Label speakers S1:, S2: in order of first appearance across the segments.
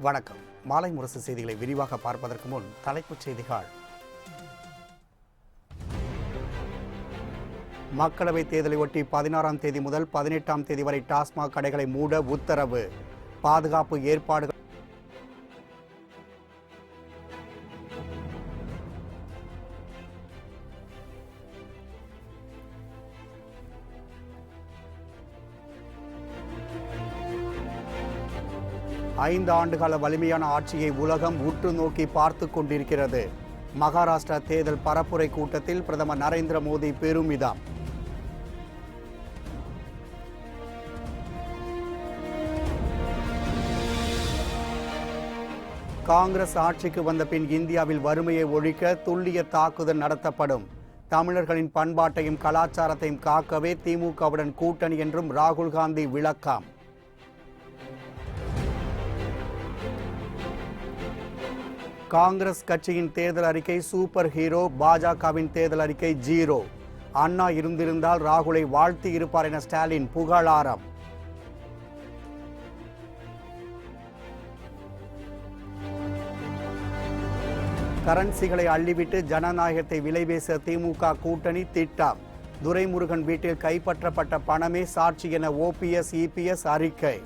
S1: வணக்கம். மாலை முரசு செய்திகளை விரிவாக பார்ப்பதற்கு முன் தலைப்புச் செய்திகள். மக்களவைத் தேர்தலை ஒட்டி 16ஆம் தேதி முதல் 18ஆம் தேதி வரை டாஸ்மாக் கடைகளை மூட உத்தரவு. பாதுகாப்பு ஏற்பாடுகள். ஐந்து ஆண்டுகால வலிமையான ஆட்சியை உலகம் உற்று நோக்கி பார்த்து கொண்டிருக்கிறது. மகாராஷ்டிரா தேர்தல் பரப்புரை கூட்டத்தில் பிரதமர் நரேந்திர மோடி பெருமிதம். காங்கிரஸ் ஆட்சிக்கு வந்த பின் இந்தியாவில் வறுமையை ஒழிக்க துல்லிய தாக்குதல் நடத்தப்படும். தமிழர்களின் பண்பாட்டையும் கலாச்சாரத்தையும் காக்கவே திமுகவுடன் கூட்டணி என்றும் ராகுல் காந்தி விளக்கம். காங்கிரஸ் கட்சியின் தேர்தல் அறிக்கை சூப்பர் ஹீரோ, பாஜகவின் தேர்தல் அறிக்கை ஜீரோ. அண்ணா இருந்திருந்தால் ராகுலை வாழ்த்தி இருப்பார் என ஸ்டாலின் புகழாரம். கரன்சிகளை அள்ளிவிட்டு ஜனநாயகத்தை விலைபேச திமுக கூட்டணி திட்டம். துரைமுருகன் வீட்டில் கைப்பற்றப்பட்ட பணமே சாட்சி என ஓபிஎஸ் இபிஎஸ் அறிக்கை.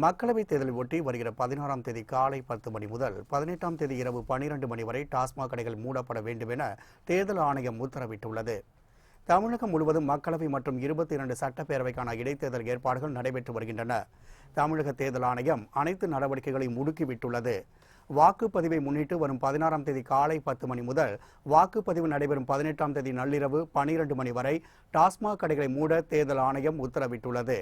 S1: மக்களவைத் தேர்தலை ஒட்டி வருகிற 16ஆம் தேதி காலை 10 மணி முதல் 18ஆம் தேதி இரவு 12 மணி வரை டாஸ்மாக் கடைகள் மூடப்பட வேண்டும் என தேர்தல் ஆணையம் உத்தரவிட்டுள்ளது. தமிழகம் முழுவதும் மக்களவை மற்றும் 22 சட்டப்பேரவைக்கான இடைத்தேர்தல் ஏற்பாடுகள் நடைபெற்று வருகின்றன. தமிழக தேர்தல் ஆணையம் அனைத்து நடவடிக்கைகளையும் முடுக்கிவிட்டுள்ளது. வாக்குப்பதிவை முன்னிட்டு வரும் 16ஆம் தேதி காலை 10 மணி முதல் வாக்குப்பதிவு நடைபெறும் 18ஆம் தேதி நள்ளிரவு 12 மணி வரை டாஸ்மாக் கடைகளை மூட தேர்தல் ஆணையம் உத்தரவிட்டுள்ளது.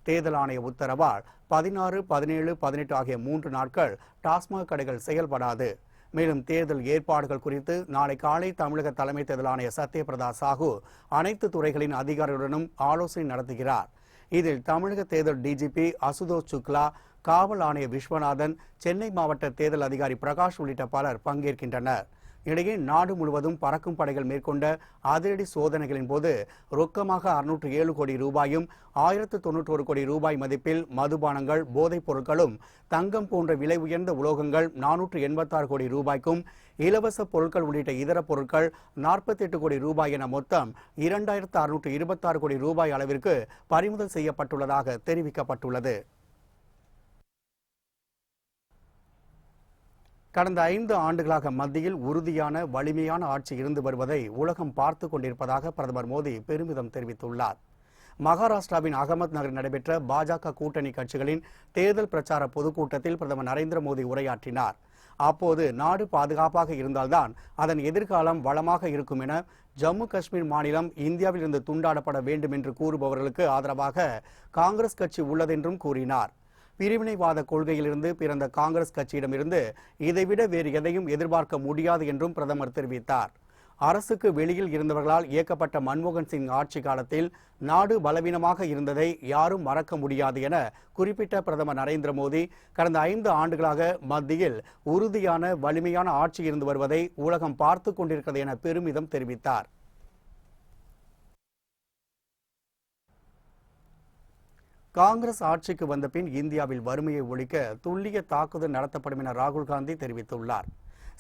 S1: தேர்தல் ஆணைய உத்தரவால் 16, 17, 18 ஆகிய 3 நாட்கள் டாஸ்மாக் கடைகள் செயல்படாது. மேலும் தேர்தல் ஏற்பாடுகள் குறித்து நாளை காலை தமிழக தலைமை தேர்தல் ஆணையர் சத்யபிரதா சாஹூ அனைத்து துறைகளின் அதிகாரிகளுடனும் ஆலோசனை நடத்துகிறார். இதில் தமிழக தேர்தல் டிஜிபி அசுதோஷ் சுக்லா, காவல் ஆணையர் விஸ்வநாதன், சென்னை மாவட்ட தேர்தல் அதிகாரி பிரகாஷ் உள்ளிட்ட பலர் பங்கேற்கின்றனர். இடையே நாடு முழுவதும் பறக்கும் படைகள் மேற்கொண்ட அதிரடி சோதனைகளின் போது ரொக்கமாக 607 கோடி ரூபாயும் 1091 கோடி ரூபாய் மதிப்பில் மதுபானங்கள், போதைப் பொருட்களும், தங்கம் போன்ற விலை உயர்ந்த உலோகங்கள் 486 கோடி ரூபாய்க்கும், இலவச பொருட்கள் உள்ளிட்ட இதர பொருட்கள் 48 கோடி ரூபாய் என மொத்தம் 2626 கோடி ரூபாய் அளவிற்கு பறிமுதல் செய்யப்பட்டுள்ளதாக தெரிவிக்கப்பட்டுள்ளது. கடந்த 5 ஆண்டுகளாக மத்தியில் உறுதியான வலிமையான ஆட்சி இருந்து வருவதை உலகம் பார்த்து கொண்டிருப்பதாக பிரதமர் மோடி பெருமிதம் தெரிவித்துள்ளார். மகாராஷ்டிராவின் அகமத் நகரில் நடைபெற்ற பாஜக கூட்டணி கட்சிகளின் தேர்தல் பிரச்சார பொதுக்கூட்டத்தில் பிரதமர் நரேந்திர மோடி உரையாற்றினார். அப்போது நாடு பாதுகாப்பாக இருந்தால்தான் அதன் எதிர்காலம் வளமாக இருக்கும் என ஜம்மு காஷ்மீர் மாநிலம் இந்தியாவில் இருந்து துண்டாடப்பட வேண்டும் என்று கூறுபவர்களுக்கு ஆதரவாக காங்கிரஸ் கட்சி உள்ளதென்றும் கூறினார். பிரிவினைவாத கொள்கையிலிருந்து பிறந்த காங்கிரஸ் கட்சியிடமிருந்து இதைவிட வேறு எதையும் எதிர்பார்க்க முடியாது என்றும் பிரதமர் தெரிவித்தார். அரசுக்கு வெளியில் இருந்தவர்களால் இயக்கப்பட்ட மன்மோகன் சிங் ஆட்சி காலத்தில் நாடு பலவீனமாக இருந்ததை யாரும் மறக்க முடியாது என குறிப்பிட்ட பிரதமர் நரேந்திர மோடி கடந்த 5 ஆண்டுகளாக மத்தியில் உறுதியான வலிமையான ஆட்சி இருந்து வருவதை உலகம் பார்த்து கொண்டிருக்கிறது என பெருமிதம் தெரிவித்தார். காங்கிரஸ் ஆட்சிக்கு வந்த பின் இந்தியாவில் வறுமையை ஒழிக்க துல்லிய தாக்குதல் நடத்தப்படும் என ராகுல் காந்தி தெரிவித்துள்ளார்.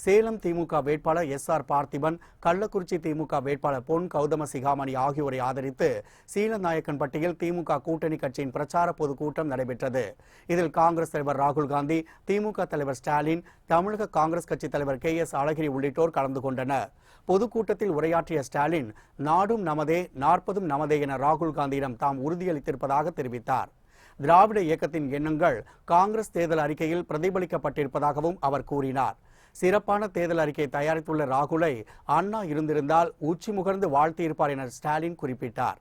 S1: சேலம் திமுக வேட்பாளர் SR பார்த்திபன், கள்ளக்குறிச்சி திமுக வேட்பாளர் பொன் கௌதம சிகாமணி ஆகியோரை ஆதரித்து சீலநாயக்கன்பட்டியில் திமுக கூட்டணி கட்சியின் பிரச்சார பொதுக்கூட்டம் நடைபெற்றது. இதில் காங்கிரஸ் தலைவர் ராகுல் காந்தி, திமுக தலைவர் ஸ்டாலின், தமிழக காங்கிரஸ் கட்சி தலைவர் KS அழகிரி உள்ளிட்டோர் கலந்து கொண்டனர். பொதுக்கூட்டத்தில் உரையாற்றிய ஸ்டாலின், நாடும் நமதே, 40ம் நமதே என ராகுல் காந்தியிடம் தாம் உறுதியளித்திருப்பதாக தெரிவித்தார். திராவிட இயக்கத்தின் எண்ணங்கள் காங்கிரஸ் தேர்தல் அறிக்கையில் பிரதிபலிக்கப்பட்டிருப்பதாகவும் அவர் கூறினார். சிறப்பான தேர்தல் அறிக்கை தயாரித்துள்ள ராகுலை அண்ணா இருந்திருந்தால் உச்சி முகர்ந்து வாழ்த்தியிருப்பார் என ஸ்டாலின் குறிப்பிட்டார்.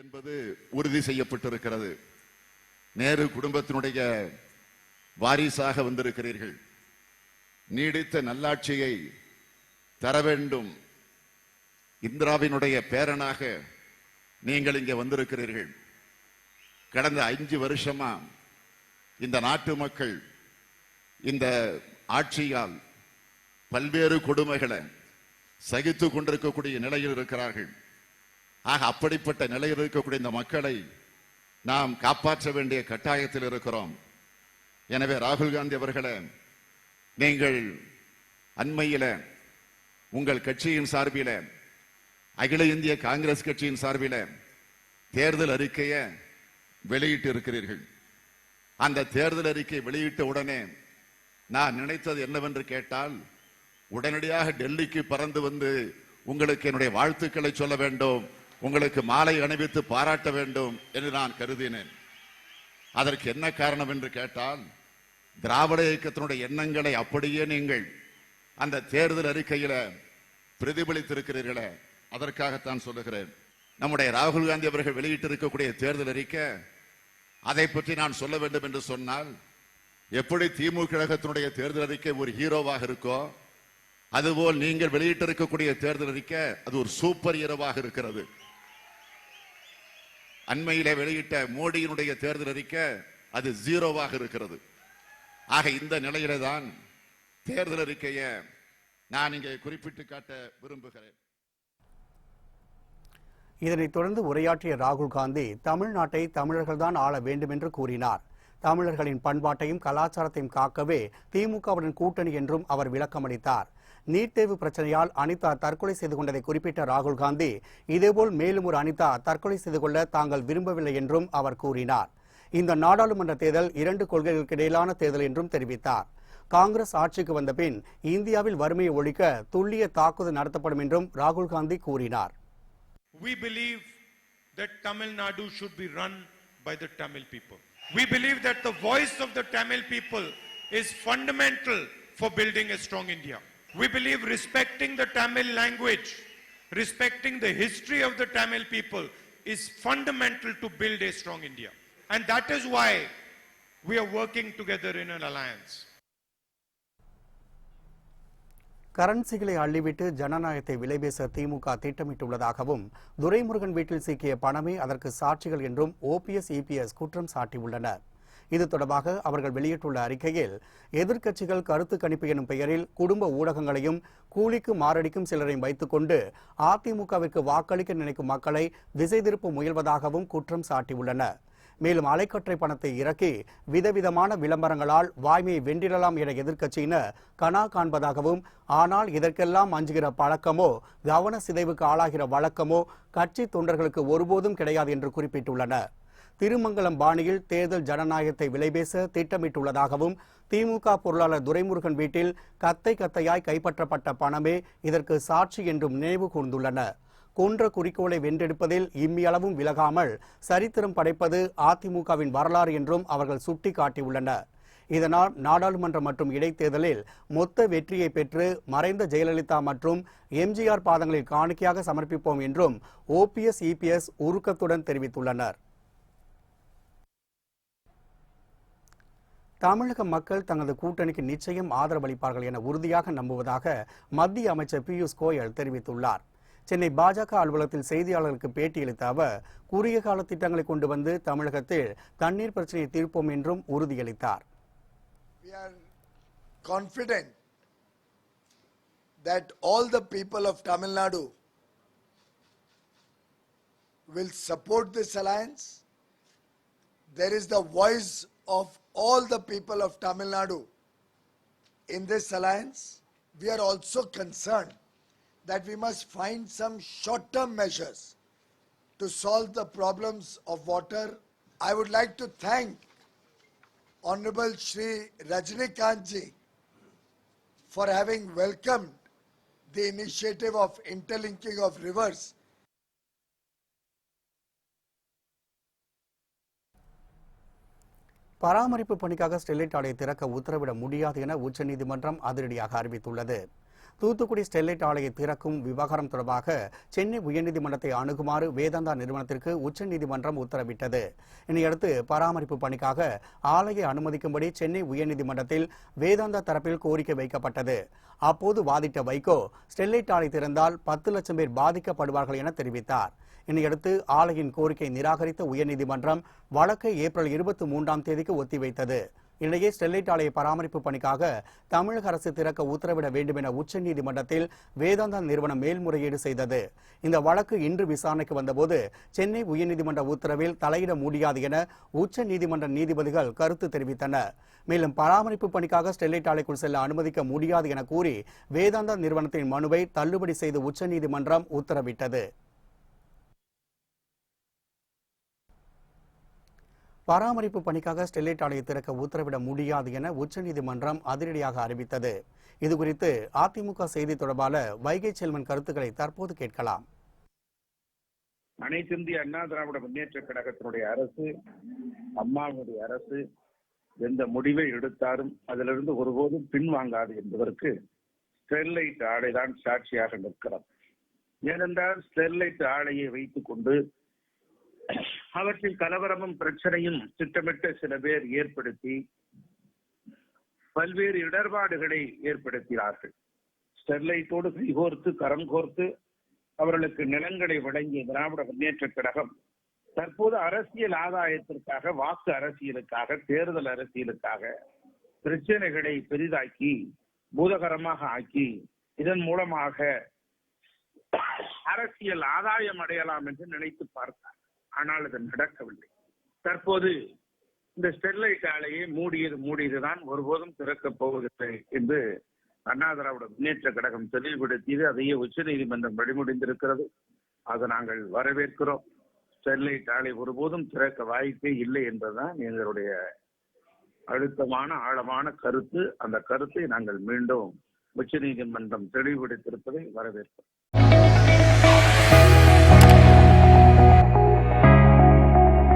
S2: என்பது உறுதி செய்யப்பட்டிருக்கிறது. நேரு குடும்பத்தினுடைய வாரிசாக வந்திருக்கிறீர்கள். நீடித்த நல்லாட்சியை தர வேண்டும். இந்திராவினுடைய பேரனாக நீங்கள் இங்கே வந்திருக்கிறீர்கள். கடந்த 5 வருஷமா இந்த நாட்டு மக்கள் இந்த ஆட்சியால் பல்வேறு கொடுமைகளை சகித்துக் கொண்டிருக்கக்கூடிய நிலையில் இருக்கிறார்கள். ஆக அப்படிப்பட்ட நிலையில் இருக்கக்கூடிய இந்த மக்களை நாம் காப்பாற்ற வேண்டிய கட்டாயத்தில் இருக்கிறோம். எனவே ராகுல் காந்தி அவர்களே, நீங்கள் அண்மையில உங்கள் கட்சியின் சார்பில, அகில இந்திய காங்கிரஸ் கட்சியின் சார்பில தேர்தல் அறிக்கையை வெளியிட்டு இருக்கிறீர்கள். அந்த தேர்தல் அறிக்கை வெளியிட்ட உடனே நான் நினைத்தது என்னவென்று கேட்டால், உடனடியாக டெல்லிக்கு பறந்து வந்து உங்களுக்கு என்னுடைய வாழ்த்துக்களை சொல்ல வேண்டும், உங்களுக்கு மாலை அணிவித்து பாராட்ட வேண்டும் என்று நான் கருதினேன். அதற்கு என்ன காரணம் என்று கேட்டால், திராவிட இயக்கத்தினுடைய எண்ணங்களை அப்படியே நீங்கள் அந்த தேர்தல் அறிக்கையில பிரதிபலித்திருக்கிறீர்களே, அதற்காகத்தான் சொல்லுகிறேன். நம்முடைய ராகுல் காந்தி அவர்கள் வெளியிட்டிருக்கக்கூடிய தேர்தல் அறிக்கை, அதை பற்றி நான் சொல்ல வேண்டும் என்று சொன்னால், எப்படி திமுக கழகத்தினுடைய தேர்தல் அறிக்கை ஒரு ஹீரோவாக இருக்கோ, அதுபோல் நீங்கள் வெளியிட்டிருக்கக்கூடிய தேர்தல் அறிக்கை அது ஒரு சூப்பர் ஹீரோவாக இருக்கிறது. அண்மையிலே வெளியிட்ட மோடியினுடைய தேர்தல் அறிக்கை அது ஜீரோவாக இருக்கிறது. ஆக இந்த நிலையில தான் தேர்தல் அறிக்கையை நான் இங்கே குறிப்பிட்டு காட்ட விரும்புகிறேன்.
S1: இதனைத் தொடர்ந்து உரையாற்றிய ராகுல் காந்தி, தமிழ்நாட்டை தமிழர்கள்தான் ஆள வேண்டும் என்று கூறினார். தமிழர்களின் பண்பாட்டையும் கலாச்சாரத்தையும் காக்கவே திமுகவுடன் கூட்டணி என்றும் அவர் விளக்கமளித்தார். நீட் தேர்வு பிரச்சனையால் அனிதா தற்கொலை செய்து கொண்டதை குறிப்பிட்ட ராகுல் காந்தி, இதேபோல் மேலும் ஒரு அனிதா தற்கொலை செய்து கொள்ள தாங்கள் விரும்பவில்லை என்றும் அவர் கூறினார். இந்த நாடாளுமன்ற தேர்தல் 2 கொள்கைகளுக்கு இடையிலான தேர்தல் என்றும் தெரிவித்தார். காங்கிரஸ் ஆட்சிக்கு வந்த பின் இந்தியாவில் வறுமையை ஒழிக்க துல்லிய தாக்குதல் நடத்தப்படும் என்றும் ராகுல் காந்தி கூறினார்.
S3: We believe that Tamil Nadu should be run by the Tamil people. We believe that the voice of the Tamil people is fundamental for building a strong India. We believe respecting the Tamil language, respecting the history of the Tamil people is fundamental to build a strong India. And that is why we are working together in an alliance.
S1: கரன்சிகளை அள்ளிவிட்டு ஜனநாயகத்தை விலைபேச திமுக திட்டமிட்டுள்ளதாகவும், துரைமுருகன் வீட்டில் சிக்கிய பணமே அதற்கு சாட்சிகள் என்றும் OPS EPS குற்றம் சாட்டியுள்ளனர். இது தொடர்பாக அவர்கள் வெளியிட்டுள்ள அறிக்கையில், எதிர்க்கட்சிகள் கருத்து கணிப்பு எனும் பெயரில் குடும்ப ஊடகங்களையும் கூலிக்கு மாரடிக்கும் சிலரையும் வைத்துக் கொண்டு அதிமுகவிற்கு வாக்களிக்க நினைக்கும் மக்களை திசை திருப்ப முயல்வதாகவும் குற்றம் சாட்டியுள்ளனர். மேலும் அலைக்கற்றை பணத்தை இறக்கி விதவிதமான விளம்பரங்களால் வாய்மையை வென்றிடலாம் என எதிர்க்கட்சியினர் கனா காண்பதாகவும், ஆனால் இதற்கெல்லாம் அஞ்சுகிற பழக்கமோ கவன சிதைவுக்கு ஆளாகிற வழக்கமோ கட்சி தொண்டர்களுக்கு ஒருபோதும் கிடையாது என்று குறிப்பிட்டுள்ளனர். திருமங்கலம் பாணியில் தேர்தல் ஜனநாயகத்தை விலைபேச திட்டமிட்டுள்ளதாகவும், திமுக பொருளாளர் துரைமுருகன் வீட்டில் கத்தை கத்தையாய் கைப்பற்றப்பட்ட பணமே இதற்கு சாட்சி என்றும் நினைவு கூர்ந்துள்ளனர். கொன்ற குறிக்கோளை வென்றெடுப்பதில் இம்மியளவும் விலகாமல் சரித்திரம் படைப்பது அதிமுகவின் வரலாறு என்றும் அவர்கள் சுட்டிக்காட்டியுள்ளனர். இதனால் நாடாளுமன்ற மற்றும் இடைத்தேர்தலில் மொத்த வெற்றியை பெற்று மறைந்த ஜெயலலிதா மற்றும் எம்ஜிஆர் பாதங்களில் காணிக்கையாக சமர்ப்பிப்போம் என்றும் ஓபிஎஸ் இபிஎஸ் உருக்கத்துடன் தெரிவித்துள்ளனர். தமிழக மக்கள் தங்களது கூட்டணிக்கு நிச்சயம் ஆதரவளிப்பார்கள் என உறுதியாக நம்புவதாக மத்திய அமைச்சர் பியூஷ் கோயல் தெரிவித்துள்ளார். சென்னை பாஜக அலுவலகத்தில் செய்தியாளர்களுக்கு பேட்டியளித்த அவர், குறுகிய கால திட்டங்களை கொண்டு வந்து தமிழகத்தில் தண்ணீர் பிரச்சனையை தீர்ப்போம் என்றும் உறுதியளித்தார்.
S4: We are confident that all the people of Tamil Nadu will support this alliance. There is the voice of all the people of Tamil Nadu in this alliance. We are also concerned that we must find some short-term measures to solve the problems of water. I would like to thank Honorable Shri Rajnikant ji for having welcomed the initiative of interlinking of rivers.
S1: பராமரிப்பு பணிக்காக Sterlite ஆலையை திறக்க உத்தரவிட முடியாது என உச்சநீதிமன்றம் அதிரடியாக அறிவித்துள்ளது. தூத்துக்குடி ஸ்டெர்லைட் ஆலையை திறக்கும் விவகாரம் தொடர்பாக சென்னை உயர்நீதிமன்றத்தை அணுகுமாறு வேதாந்தா நிறுவனத்திற்கு உச்சநீதிமன்றம் உத்தரவிட்டது. இதனையடுத்து பராமரிப்பு பணிக்காக ஆலையை அனுமதிக்கும்படி சென்னை உயர்நீதிமன்றத்தில் வேதாந்தா தரப்பில் கோரிக்கை வைக்கப்பட்டது. அப்போது வாதிட்ட வைகோ, ஸ்டெர்லைட் ஆலை திறந்தால் 10 லட்சம் பேர் பாதிக்கப்படுவார்கள் என தெரிவித்தார். இதனையடுத்து ஆலையின் கோரிக்கை நிராகரித்த உயர்நீதிமன்றம் வழக்கை ஏப்ரல் 23ஆம் தேதிக்கு ஒத்திவைத்தது. இந்நிலையே ஸ்டெர்லைட் ஆலை பராமரிப்பு பணிக்காக தமிழக அரசு திறக்க உத்தரவிட வேண்டும் என உச்சநீதிமன்றத்தில் வேதாந்தா நிறுவனம் மேல்முறையீடு செய்தது. இந்த வழக்கு இன்று விசாரணைக்கு வந்தபோது சென்னை உயர்நீதிமன்ற உத்தரவில் தலையிட முடியாது என உச்சநீதிமன்ற நீதிபதிகள் கருத்து தெரிவித்தனர். மேலும் பராமரிப்பு பணிக்காக ஸ்டெர்லைட் ஆலைக்குள் செல்ல அனுமதிக்க முடியாது என கூறி வேதாந்தா நிறுவனத்தின் மனுவை தள்ளுபடி செய்து உச்சநீதிமன்றம் உத்தரவிட்டது. பராமரிப்பு பணிக்காக ஸ்டெர்லைட் ஆலையை திறக்க உத்தரவிட முடியாது என உச்சநீதிமன்றம் அதிரடியாக அறிவித்தது. இதுகுறித்து அதிமுக செய்தி தொடர்பாளர் வைகை செல்வன் கருத்துக்களை தற்போது கேட்கலாம்.
S5: அனைத்து இந்திய அண்ணா திராவிட முன்னேற்ற கழகத்தினுடைய அரசு, அம்மாவுடைய அரசு எந்த முடிவை எடுத்தாலும் அதிலிருந்து ஒருபோதும் பின்வாங்காது என்பதற்கு ஸ்டெர்லைட் ஆலை தான் சாட்சியாக நிற்கிறது. ஏனென்றால் ஸ்டெர்லைட் ஆலையை வைத்துக் கொண்டு அவற்றில் கலவரமும் பிரச்சனையும் திட்டமிட்ட சில பேர் ஏற்படுத்தி பல்வேறு இடர்பாடுகளை ஏற்படுத்தினார்கள். ஸ்டெர்லைட்டோடு கைகோர்த்து கரம் கோர்த்து அவர்களுக்கு நிலங்களை வழங்கிய திராவிட முன்னேற்ற கழகம் தற்போது அரசியல் ஆதாயத்திற்காக, வாக்கு அரசியலுக்காக, தேர்தல் அரசியலுக்காக பிரச்சனைகளை பெரிதாக்கி பூதகரமாக ஆக்கி இதன் மூலமாக அரசியல் ஆதாயம் அடையலாம் என்று நினைத்து பார்த்தார். ஆனால் அது நடக்கவில்லை. தற்போது இந்த ஸ்டெர்லைட் ஆலையை மூடியதுதான், ஒருபோதும் திறக்கப் போவதில்லை என்று அண்ணா திராவிட முன்னேற்ற கழகம் தெளிவுபடுத்தியது. அதையே உச்சநீதிமன்றம் வழிமுடிந்திருக்கிறது. அதை நாங்கள் வரவேற்கிறோம். ஸ்டெர்லைட் ஆலை ஒருபோதும் திறக்க வாய்ப்பே இல்லை என்பதுதான் எங்களுடைய அழுத்தமான ஆழமான கருத்து. அந்த கருத்தை நாங்கள் மீண்டும் உச்சநீதிமன்றம் தெளிவுபடுத்தியிருப்பதை வரவேற்கிறோம்.